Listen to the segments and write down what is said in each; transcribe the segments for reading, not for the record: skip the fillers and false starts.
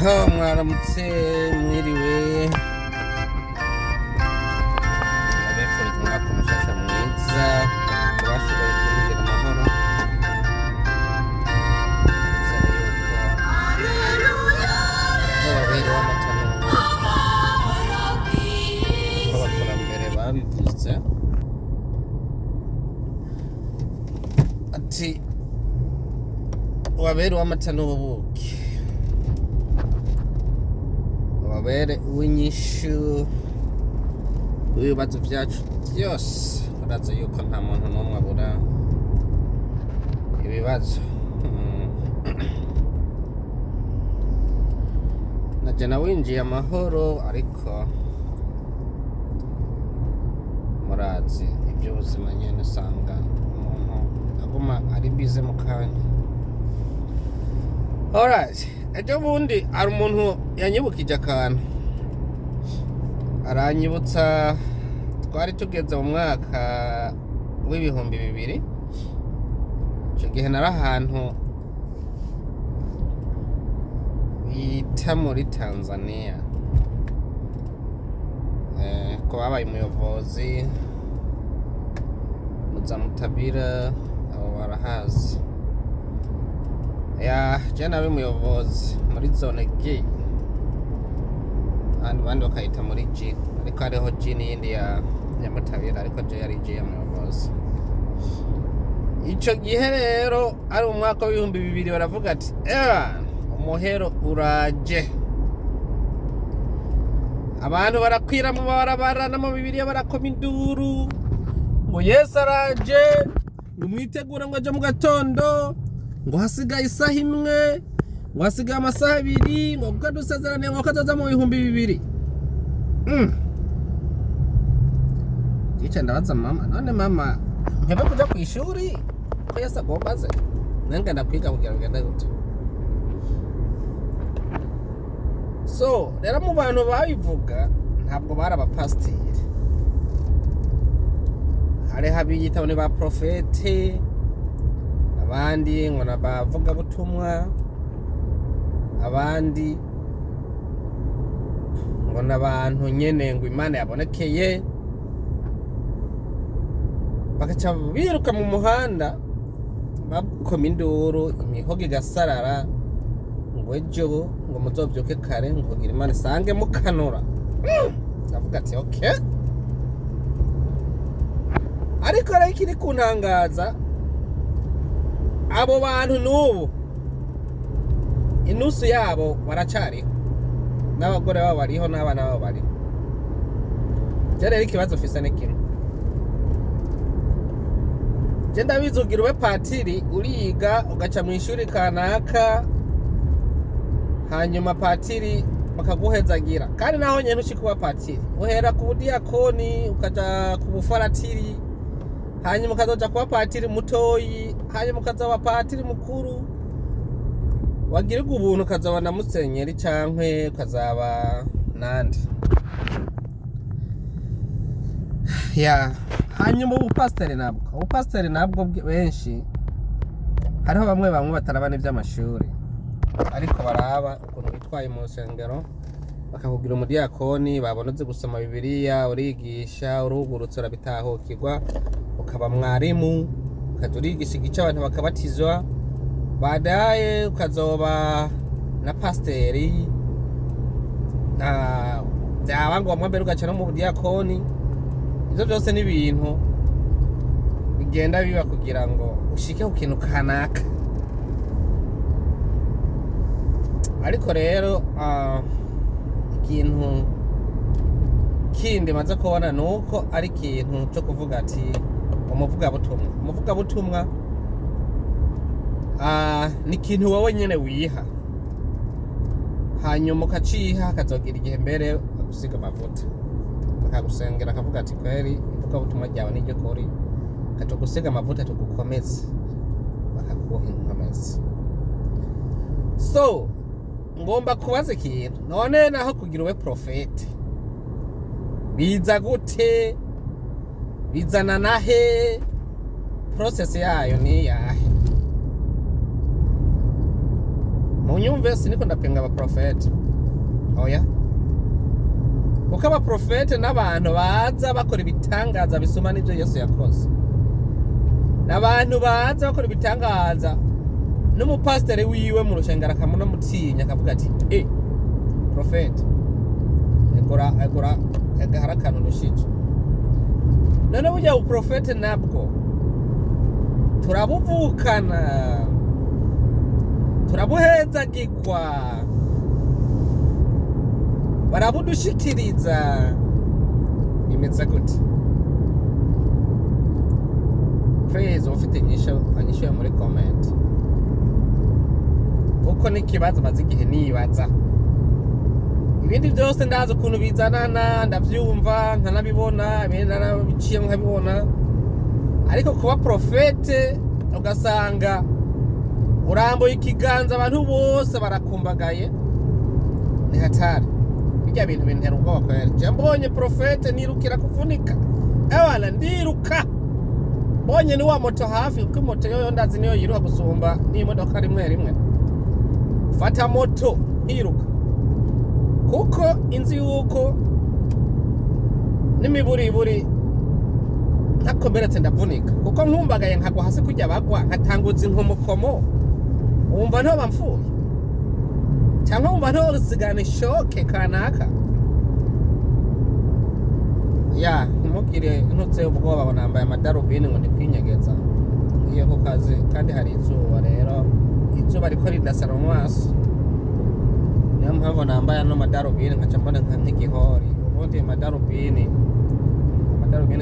mwaramutse mwiriwe abifuriza umwaka mushasha mwiza twashoboye kwinjira amahoro ababere w'amatanuro abakurambere babivuze ati wabere w'amatanubuki wabere uw'inyishu w'ibibazo byacu byose uraza yuko nta muntu n'umwe abura ibibazo najya winjiye amahoro ariko murazi iby'ubuzima nyine usanga umuntu aguma ari bize mu kanya. Alright, ejo bundi hari umuntu yanyibukije akantu aranyibutsa twari tugeze mu mwaka w'ibihumbi 2000 icyo gihe nari ahantu bita muri Tanzania ko babaye umuyobozi muzamutabira abo barahazi je nawe umuyobozi muri zone G abandi bakayita muri G ariko hariho G n'iyindi ya mutabira ariko je yari G ya muyobozi. Ico gihe rero ari umwaka w'ibihumbi 2000 baravuga ati umuhero uraje, abantu barakwira mu barabara no mu Bibiliya barakoma induru ngo Yesu araje, ngo mwitegura ngo aje mu gatondo, ngo hasigaye isaha imwe, ngo hasigaye amasaha 2, ngo kuko dusezerane ngo kazaza mu 2000. Yica ndabaza mama, none mama nkebe kuja ku ishuri ko Yesu agomba aze, nange ndakwiga kugira ugende gute? So rero mu bantu babivuga ntabwo bari abapasiteri, hari habiyita ni ba profete, abandi ngo nabavuga butumwa, abandi ngo nabantu nyene ngo Imana yabonekeye, bagaca biruka mu muhanda bakoma induru, imihogo igasarara ngo ejo ngo muzovyuke kare ngo kugira Imana isange mukanura. Ndavuga ati okay, ariko rero ikiri kuntangaza abo bantu n'ubu inusu yabo baracariho, n'abagore babo bariho, n'abana babo bariho. Je rero ikibazo fise ni kimwe, je ndabizugira ube patiri uriga ugaca mu ishuri kanaka, hanyuma patiri bakaguhezagira, kandi naho nyene ushika kuba patiri uhera ku budiyakoni ukaja ku bufaratiri, hanyuma ukazoja kuba patiri mutoyi, hanyuma ukazaba patiri mukuru, wagirirwa ubuntu ukazaba na musenyeri canke ukazaba nande hanyuma ubupasiteri nabwo benshi hariho bamwe bataraba n'ivy'amashuri ariko baraba ukuntu bitwaye mu rusengero, bakakugira umudiyakoni, babonoze gusoma Bibiliya, urigisha, urugurutse, urabitahukirwa, ukaba mwarimu, ukaja urigisha igice abantu bakabatizwa, baadaye ukazoba na pasiteri, byaba ngombwa mbere ugaca no mu budiyakoni. Ivyo byose ni ibintu bigenda biba kugira ngo ushike ku kintu kanaka. Ariko rero ikintu kindi maze kubona nuko ari ikintu cyo kuvuga ati umuvugabutumwa ni ikintu wowe nyene wiha, hanyuma ukaciha akazogira igihe mbere agusiga amavuta, akagusengera akavuga ati kweri ivugabutumwa ryawe niryo kuri, katugusiga amavuta tugukomeze, bakaguha inkomezi. So ngomba kubaza ikintu, none naho kugira ube profete biza gute, bizana nahe, process yayo ni yahe? unyumve siniko ndapenga abaprofete oya kuko abaprofete n'abantu baza bakora ibitangaza bisuma n'ibyo Yesu yakoze n'abantu baza bakora ibitangaza n'umupasiteri wiwe mu rushengero akamuna mutinya akavuga ati profete egora agaharakana urushije none burya uprofete nabwo turabuvukana turabuhezagirwa barabudushikiriza bimeze gute praise ufite anyishyuye muri comment kuko n'ikibazo maze igihe nibaza ibindi byose ndazi ukuntu bizanana ndabyumva nkanabibona ibindi narabiciye nkabibona ariko kuba profete ugasanga urambuye ikiganza abantu bose barakumbagaye ni hatari bijya bintu bintera ubwoba kwera je mbonye profete nirukira kuvunika abana ndiruka mbonye ni wa moto hafi kuko moto yoyo ndazi niyo yiruka gusumba n'imodoka rimwe fata moto iruka kuko inzi yuko n'imiburiburi ntakomeretse ndavunika kuko nkumbagaye nkagwa hasi kujya bagwa nkatanguza inkomokomo wumva nto bamfuye cyangwa wumva nto rusigana shoke kanaka ya ntumugire ntutse ubwoba banambaye amadarubini ngo ndikwinyegeza ngiye ku kazi kandi hari izuba rero izuba riko ridasara mu maso niyo mpamvu nambaye ano madarubini nkaca mbona nk'igihori ubundi madarubini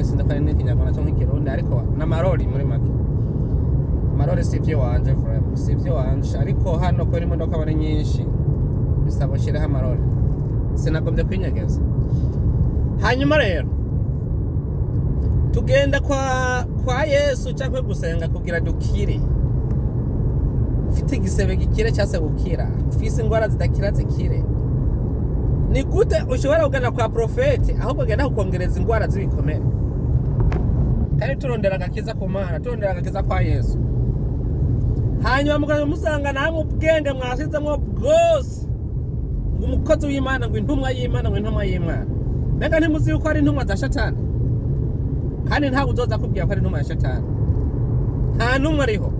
sinzi ko ari n'ikinyarwanda cyangwa nk'ikirundi ariko n'amarori muri make amarori si ibyo wanje vraiment si ibyo wanje ariko hano ko imodoka bari nyinshi bisaba ushireho amarori sinagombye kwinyegeza hanyuma rero tugenda kwa Yesu cyangwa gusenga kugira dukire ufite igisebe gikire cyase gukira ufise ingwara zidakira zikire ni gute ushobora kugana kwa profete ahubwo genda kukongereza ingwara z'ibikomere kandi turondera agakiza ku Mana turondera agakiza kwa Yesu hanyuma muganga musanga namwe ubwenge mwasizemwo bwose ngo umukozi w'Imana ngo intumwa y'Imana mbega ntimuzi yuko ari intumwa za Satani kandi ntabwo uzoza kubwira ko ari intumwa ya Satani nta numwe ariho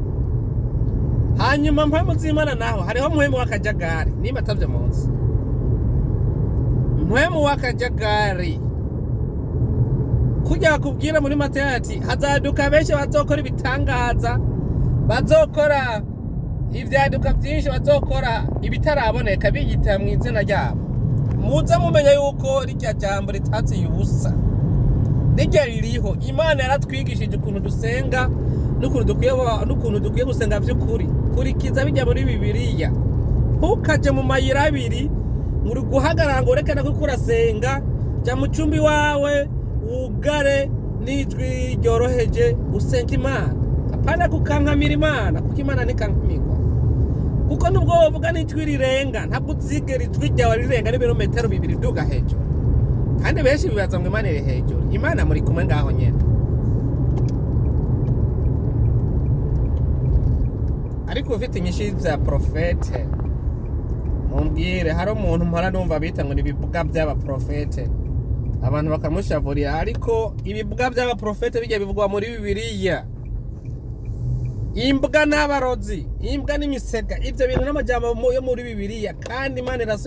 hanyuma mpamvu z'Imana naho hariho muhemu w'akajagari niba atavye munsi muhemu w'akajagari kujya kubwira muri Mateyo ati hazaduka benshi bazokora ibitangaza bazokora ibyaduka byinshi bazokora ibitaraboneka biyita mu izina ryabo muze mumenya yuko rijya jambo ritatse yubusa rijya ririho Imana yaratwigishije ukuntu dusenga n'ukuntu dukwiye gusenga by'ukuri kurikiza bijya muri Bibiliya ntukaje mu mayira abiri muri guhagarara ngo urekane ko urasenga jya mu cyumbi wawe wugare n'ijwi ryoroheje usenga Imana apana kukankamira Imana kuko Imana nikankamirwa kuko nubwo bavuga n'ijwi rirenga ntabwo uzigera ijwi ryawe rirenga n'ibirometero 2 duga hejuru kandi benshi bibaza ngo Imana iri hejuru Imana muri kumwe ngaho nyene ariko ufite inyinshi za profete mumbwire hari umuntu mpora numva bita ngo nibivuga by'abaprofete abantu bakamushavurira ariko ibivuga by'abaprofete bijya bivugwa muri Bibiliya imbwa n'abarozi imbwa n'imisega ibyo bintu n'amajambo yo muri Bibiliya kandi Imana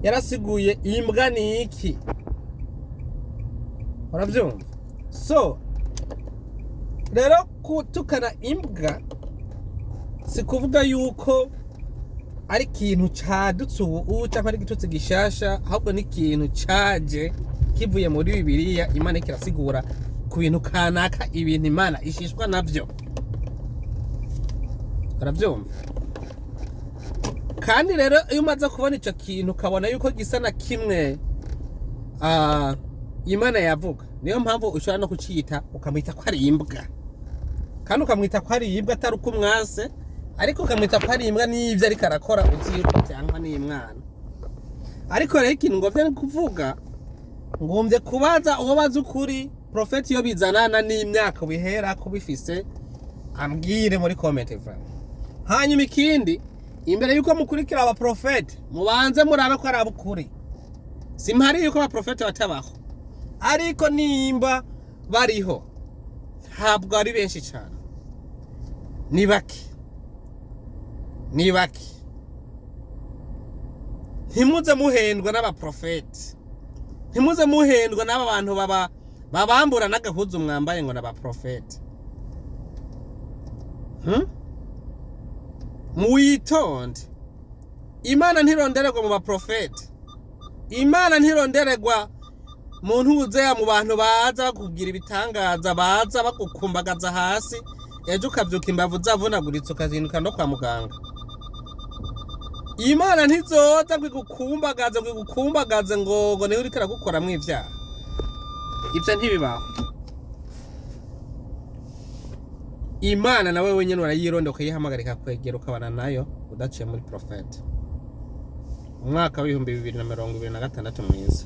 yarasiguye imbwa ni iki urabyumva so rero kutukana imbwa si kuvuga yuko ari ikintu cadutse ubu cyangwa ari igitutsi gishasha ahubwo ni ikintu caje kivuye muri Bibiliya Imana ikirasigura ku bintu kanaka ibintu Imana ishishwa navyo urabyumva kandi rero iyo umaze kubona ico kintu ukabona yuko gisa na kimwe Imana yavuga niyo mpamvu ushobora no kucita ukamwita ko ari imbwa kandi ukamwita ko ari imbwa atari uko umwase ariko ukamwita ko ari imbwa n'ibyo ariko arakora uziko cyangwa n'imwana ariko rero ikintu ngomvye kuvuga ngombye kubaza uwo bazi ukuri profeti yo bizanana n'imyaka bihera kubifise ambwire muri comment hanyuma ikindi imbere yuko mukurikira abaprofete mubanze murabe ko ari abukuri. Simpari yuko abaprofete batabaho, ariko nimba bariho ntabwo ari benshi cyane, ni bake. Ntimuze muhendwa n'abaprofete, ntimuze muhendwa n'aba bantu babambura n'agahuzu mwambaye ngo n'abaprofete. Muyitonde. Imana ntirondererwa mu baprofete, Imana ntirondererwa mu ntuzeya mu bantu baza bakubwira ibitangaza, baza bagukumbagaza hasi, ejo ukavyuka imbavu zavunaguritse ukazinduka no kwa muganga. Imana ntizoza kwigukumbagaze ngo niwe uriko aragukoramwo ivyaha. Ivyo ntibibaho. Imana nawe wenyene urayironda ukayihamagara kwegera ukabana nayo udaciye muri profete. Umwaka wa 2026 mwiza.